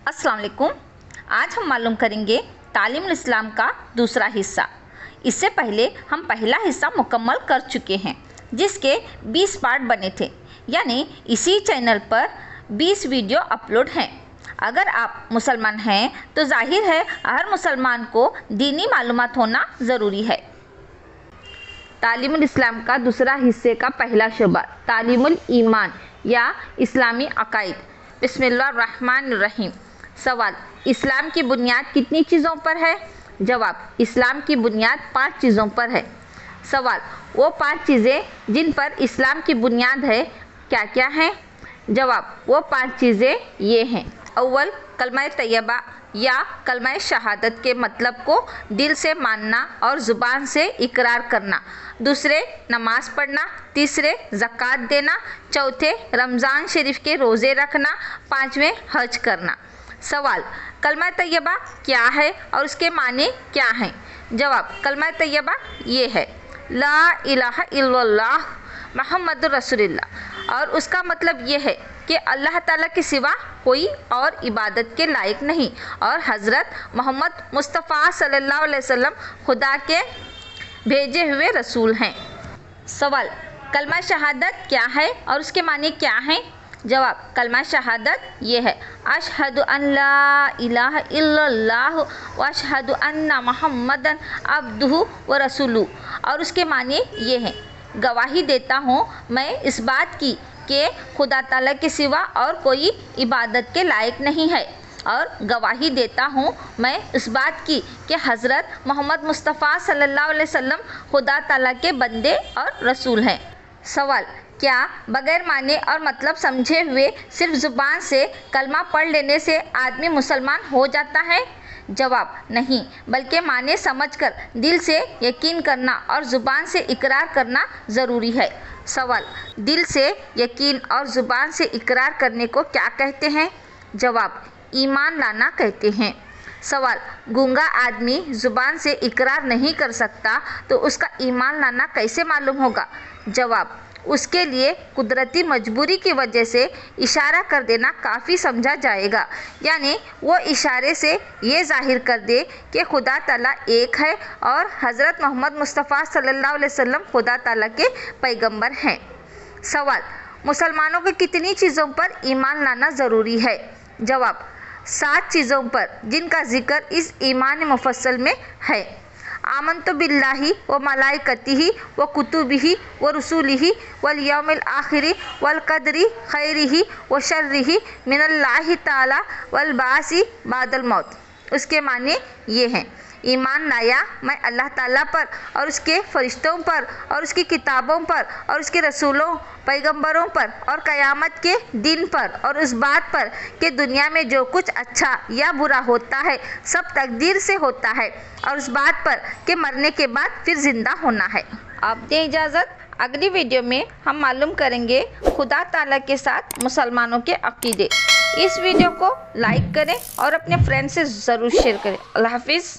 अस्सलाम वालेकुम। आज हम मालूम करेंगे तालीमुल इस्लाम का दूसरा हिस्सा। इससे पहले हम पहला हिस्सा मुकम्मल कर चुके हैं जिसके 20 पार्ट बने थे, यानी इसी चैनल पर 20 वीडियो अपलोड हैं। अगर आप मुसलमान हैं तो जाहिर है हर मुसलमान को दीनी मालूमात होना ज़रूरी है। तालीमुल इस्लाम का दूसरा हिस्से का पहला शुबा तालीमुल ईमान या इस्लामी अकाइद। बिस्मिल्लाहिर्रहमानिर्रहीम। सवाल, इस्लाम की बुनियाद कितनी चीज़ों पर है? जवाब, इस्लाम की बुनियाद 5 चीज़ों पर है। सवाल, वो 5 चीज़ें जिन पर इस्लाम की बुनियाद है क्या क्या हैं? जवाब, वो 5 चीज़ें ये हैं। अव्वल, कलमा तैयबा या कलमा शहादत के मतलब को दिल से मानना और ज़ुबान से इकरार करना। दूसरे, नमाज पढ़ना। तीसरे, ज़कात देना। चौथे, रमज़ान शरीफ के रोज़े रखना। पाँचवें, हज करना। सवाल, कलमा तैयबा क्या है और उसके माने क्या हैं? जवाब, कलमा तैयबा ये है, ला इलाहा इल्लल्लाह मुहम्मदुर रसूलुल्लाह, और उसका मतलब ये है कि अल्लाह ताला के सिवा कोई और इबादत के लायक नहीं और हज़रत मोहम्मद मुस्तफ़ा सल्लल्लाहु अलैहि वसल्लम खुदा के भेजे हुए रसूल हैं। सवाल, कलमा शहादत क्या है और उसके माने क्या हैं? जवाब, कलमा शहादत ये है, अशहदु अन ला इलाहा इल्लल्लाह व अशहदु अन्ना मुहम्मदन अब्दुहु व रसूलुहु, और उसके माने ये हैं, गवाही देता हूँ मैं इस बात की कि खुदा ताला के सिवा और कोई इबादत के लायक नहीं है, और गवाही देता हूँ मैं इस बात की कि हज़रत मोहम्मद मुस्तफ़ा सल्लल्लाहु अलैहि वसल्लम खुदा ताला के बंदे और रसूल हैं। सवाल, क्या बगैर माने और मतलब समझे हुए सिर्फ ज़ुबान से कलमा पढ़ लेने से आदमी मुसलमान हो जाता है? जवाब, नहीं, बल्कि माने समझकर दिल से यकीन करना और ज़ुबान से इकरार करना ज़रूरी है। सवाल, दिल से यकीन और ज़ुबान से इकरार करने को क्या कहते हैं? जवाब, ईमान लाना कहते हैं। सवाल, गूंगा आदमी ज़ुबान से इकरार नहीं कर सकता तो उसका ईमान लाना कैसे मालूम होगा? जवाब, उसके लिए कुदरती मजबूरी की वजह से इशारा कर देना काफ़ी समझा जाएगा, यानी वो इशारे से ये जाहिर कर दे कि खुदा ताला एक है और हज़रत मोहम्मद मुस्तफ़ा सल्लल्लाहु अलैहि वसल्लम खुदा ताला के पैगंबर हैं। सवाल, मुसलमानों को कितनी चीज़ों पर ईमान लाना ज़रूरी है? जवाब, 7 चीज़ों पर जिनका जिक्र इस ईमान मुफस्सल में है। आमन्तु बिल्लाहि व मलाइकतिहि व कुतुबिहि व रुसूलिहि वल यौमिल आखिरि वल क़द्रि खैरिहि व शर्रिहि मिनल्लाहि ताला वल बासी बादल मौत। उसके माने ये हैं, ईमान लाया मैं अल्लाह ताला पर और उसके फरिश्तों पर और उसकी किताबों पर और उसके रसूलों पैगंबरों पर और क़यामत के दिन पर और उस बात पर कि दुनिया में जो कुछ अच्छा या बुरा होता है सब तकदीर से होता है, और उस बात पर कि मरने के बाद फिर ज़िंदा होना है। आप दें इजाज़त, अगली वीडियो में हम मालूम करेंगे खुदा ताला के साथ मुसलमानों के अक़ीदे। इस वीडियो को लाइक करें और अपने फ्रेंड से ज़रूर शेयर करें। अल्लाह हाफिज़।